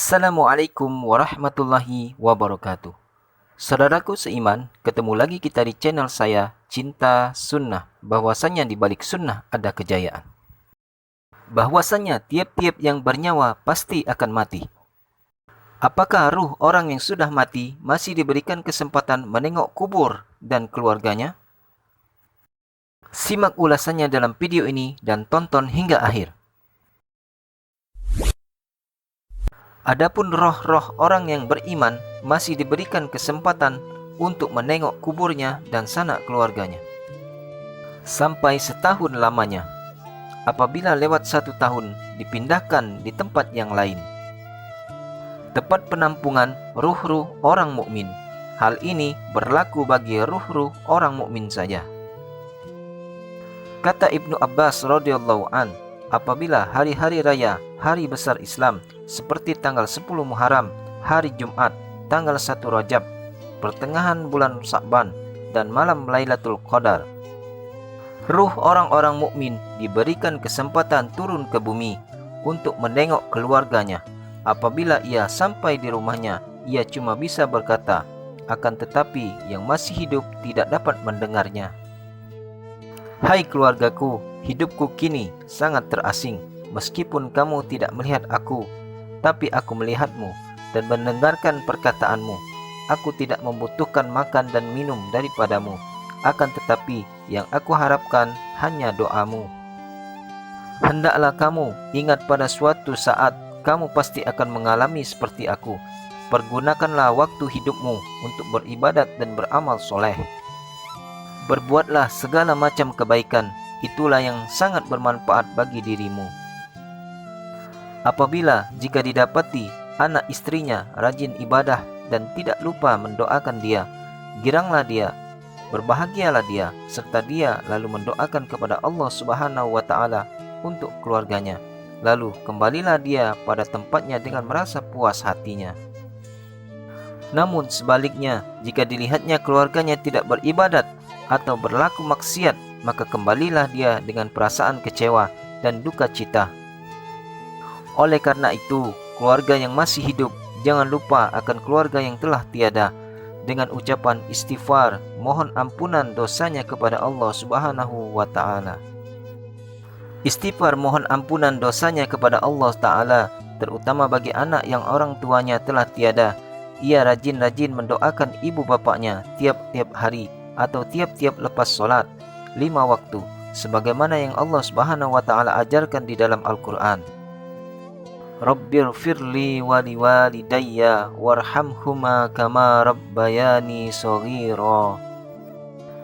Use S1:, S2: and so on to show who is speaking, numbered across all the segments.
S1: Assalamualaikum warahmatullahi wabarakatuh. Saudaraku seiman, ketemu lagi kita di channel saya, Cinta Sunnah. Bahwasanya di balik sunnah ada kejayaan. Bahwasanya tiap-tiap yang bernyawa pasti akan mati. Apakah ruh orang yang sudah mati masih diberikan kesempatan menengok kubur dan keluarganya? Simak ulasannya dalam video ini dan tonton hingga akhir. Adapun roh-roh orang yang beriman masih diberikan kesempatan untuk menengok kuburnya dan sanak keluarganya sampai setahun lamanya. Apabila lewat 1 tahun, dipindahkan di tempat yang lain, tempat penampungan ruh-ruh orang mukmin. Hal ini berlaku bagi ruh-ruh orang mukmin saja. Kata Ibnu Abbas radhiyallahu an, apabila hari-hari raya, hari besar Islam seperti tanggal 10 Muharram, hari Jumat, tanggal 1 Rajab, pertengahan bulan Sa'ban, dan malam Lailatul Qadar, ruh orang-orang mukmin diberikan kesempatan turun ke bumi untuk menengok keluarganya. Apabila ia sampai di rumahnya, ia cuma bisa berkata, akan tetapi yang masih hidup tidak dapat mendengarnya. Hai keluargaku, hidupku kini sangat terasing. Meskipun kamu tidak melihat aku, tapi aku melihatmu dan mendengarkan perkataanmu. Aku tidak membutuhkan makan dan minum daripadamu. Akan tetapi yang aku harapkan hanya doamu. Hendaklah kamu ingat pada suatu saat kamu pasti akan mengalami seperti aku. Pergunakanlah waktu hidupmu untuk beribadat dan beramal soleh. Berbuatlah segala macam kebaikan, itulah yang sangat bermanfaat bagi dirimu. Apabila jika didapati anak istrinya rajin ibadah dan tidak lupa mendoakan dia, giranglah dia, berbahagialah dia, serta dia lalu mendoakan kepada Allah Subhanahu wa Ta'ala untuk keluarganya. Lalu kembalilah dia pada tempatnya dengan merasa puas hatinya. Namun sebaliknya, jika dilihatnya keluarganya tidak beribadat atau berlaku maksiat, maka kembalilah dia dengan perasaan kecewa dan duka cita. Oleh karena itu, keluarga yang masih hidup jangan lupa akan keluarga yang telah tiada dengan ucapan istighfar, mohon ampunan dosanya kepada Allah Subhanahu wa Ta'ala. Istighfar mohon ampunan dosanya kepada Allah Ta'ala, terutama bagi anak yang orang tuanya telah tiada. Ia rajin-rajin mendoakan ibu bapaknya tiap-tiap hari atau tiap-tiap lepas solat 5 waktu, sebagaimana yang Allah Subhanahu wa Ta'ala ajarkan di dalam Al-Quran. Rabbighfirli wa liwalidayya warhamhuma kama rabbayani shaghira.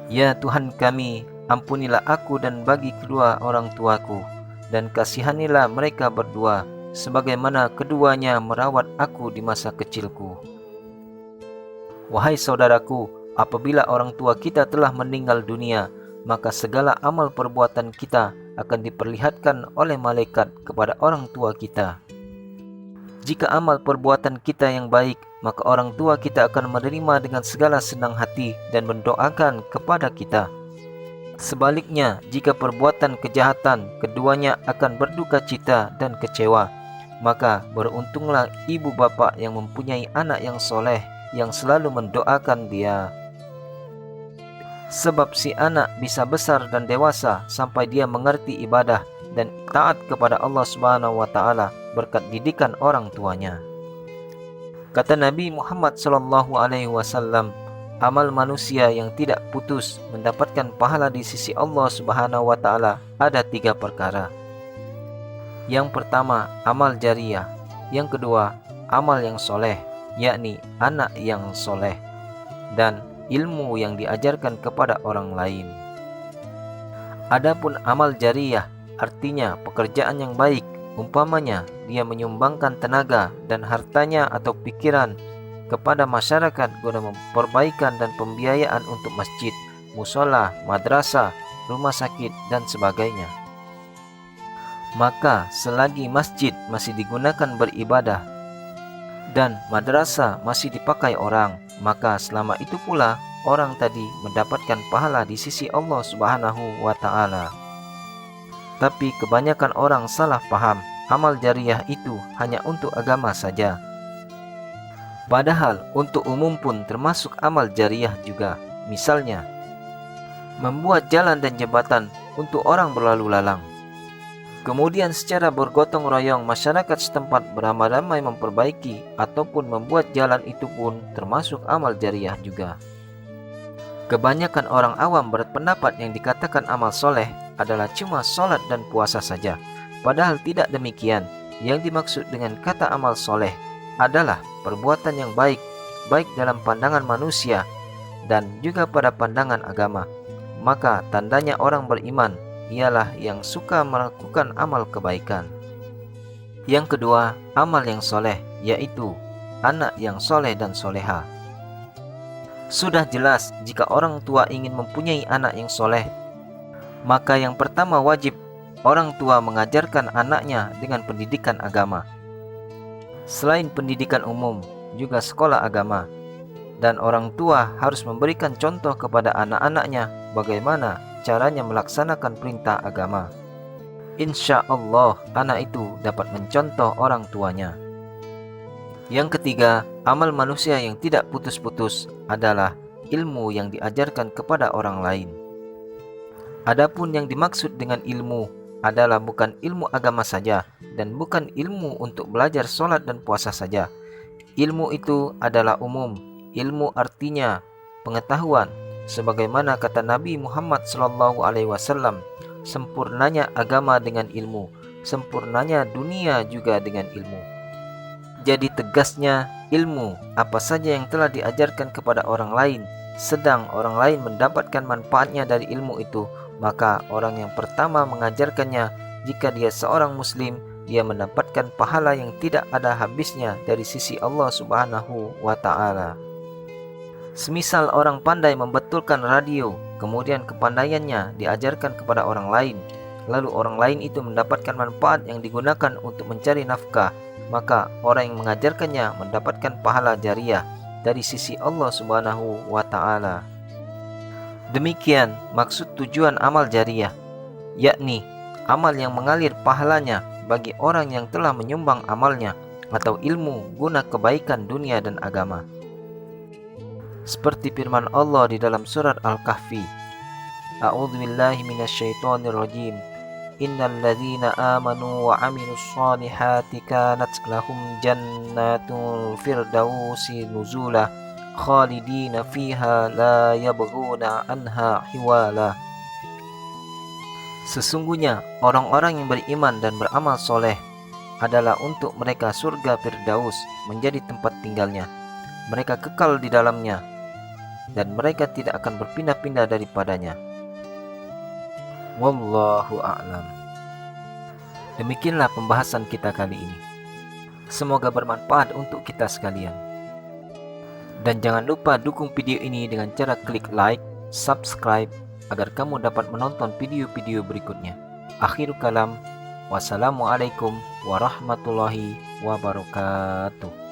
S1: Ya Tuhan kami, ampunilah aku dan bagi kedua orang tuaku, dan kasihanilah mereka berdua sebagaimana keduanya merawat aku di masa kecilku. Wahai saudaraku, apabila orang tua kita telah meninggal dunia, maka segala amal perbuatan kita akan diperlihatkan oleh malaikat kepada orang tua kita. Jika amal perbuatan kita yang baik, maka orang tua kita akan menerima dengan segala senang hati dan mendoakan kepada kita. Sebaliknya, jika perbuatan kejahatan, keduanya akan berduka cita dan kecewa. Maka beruntunglah ibu bapa yang mempunyai anak yang soleh, yang selalu mendoakan dia. Sebab si anak bisa besar dan dewasa sampai dia mengerti ibadah dan taat kepada Allah Subhanahu wa Ta'ala berkat didikan orang tuanya. Kata Nabi Muhammad SAW, amal manusia yang tidak putus mendapatkan pahala di sisi Allah Subhanahu wa Ta'ala ada 3 perkara. Yang pertama, amal jariyah. Yang kedua, amal yang soleh, yakni anak yang soleh, dan ilmu yang diajarkan kepada orang lain. Adapun amal jariyah artinya pekerjaan yang baik, umpamanya dia menyumbangkan tenaga dan hartanya atau pikiran kepada masyarakat guna perbaikan dan pembiayaan untuk masjid, musola, madrasah, rumah sakit, dan sebagainya. Maka selagi masjid masih digunakan beribadah dan madrasah masih dipakai orang, maka selama itu pula orang tadi mendapatkan pahala di sisi Allah Subhanahu wa Ta'ala. Tapi kebanyakan orang salah paham, amal jariyah itu hanya untuk agama saja, Padahal untuk umum pun termasuk amal jariyah juga. Misalnya, membuat jalan dan jembatan untuk orang berlalu lalang. Kemudian secara bergotong royong masyarakat setempat beramai-ramai memperbaiki ataupun membuat jalan itu pun termasuk amal jariyah juga. Kebanyakan orang awam berpendapat yang dikatakan amal soleh adalah cuma sholat dan puasa saja. Padahal tidak demikian. Yang dimaksud dengan kata amal soleh adalah perbuatan yang baik, baik dalam pandangan manusia dan juga pada pandangan agama. Maka tandanya orang beriman ialah yang suka melakukan amal kebaikan. Yang kedua, amal yang soleh, yaitu anak yang soleh dan soleha. Sudah jelas jika orang tua ingin mempunyai anak yang soleh, maka yang pertama wajib orang tua mengajarkan anaknya dengan pendidikan agama. Selain pendidikan umum, juga sekolah agama. Dan orang tua harus memberikan contoh kepada anak-anaknya bagaimana caranya melaksanakan perintah agama. Insya Allah anak itu dapat mencontoh orang tuanya. Yang ketiga, amal manusia yang tidak putus-putus adalah ilmu yang diajarkan kepada orang lain. Adapun yang dimaksud dengan ilmu adalah bukan ilmu agama saja dan bukan ilmu untuk belajar sholat dan puasa saja. Ilmu itu adalah umum. Ilmu artinya pengetahuan, sebagaimana kata Nabi Muhammad SAW, sempurnanya agama dengan ilmu, sempurnanya dunia juga dengan ilmu. Jadi tegasnya, ilmu apa saja yang telah diajarkan kepada orang lain, sedang orang lain mendapatkan manfaatnya dari ilmu itu, maka orang yang pertama mengajarkannya, jika dia seorang muslim, dia mendapatkan pahala yang tidak ada habisnya dari sisi Allah Subhanahu wa ta'ala. Semisal orang pandai membetulkan radio, kemudian kepandaiannya diajarkan kepada orang lain, lalu orang lain itu mendapatkan manfaat yang digunakan untuk mencari nafkah, maka orang yang mengajarkannya mendapatkan pahala jariyah dari sisi Allah Subhanahu wa ta'ala. Demikian maksud tujuan amal jariyah, yakni amal yang mengalir pahalanya bagi orang yang telah menyumbang amalnya atau ilmu guna kebaikan dunia dan agama. Seperti firman Allah di dalam surat Al-Kahfi, A'udzubillahi minasyaitonirrajim. Innal ladzina amanu wa 'amilus solihati kanat lahum jannatul firdausi nuzula khalidina fiha la yabghuna anha hiwala. Sesungguhnya orang-orang yang beriman dan beramal soleh adalah untuk mereka surga Firdaus menjadi tempat tinggalnya. Mereka kekal di dalamnya dan mereka tidak akan berpindah-pindah daripadanya. Wallahu a'lam. Demikianlah pembahasan kita kali ini. Semoga bermanfaat untuk kita sekalian. Dan jangan lupa dukung video ini dengan cara klik like, subscribe, agar kamu dapat menonton video-video berikutnya. Akhirul kalam, wassalamualaikum warahmatullahi wabarakatuh.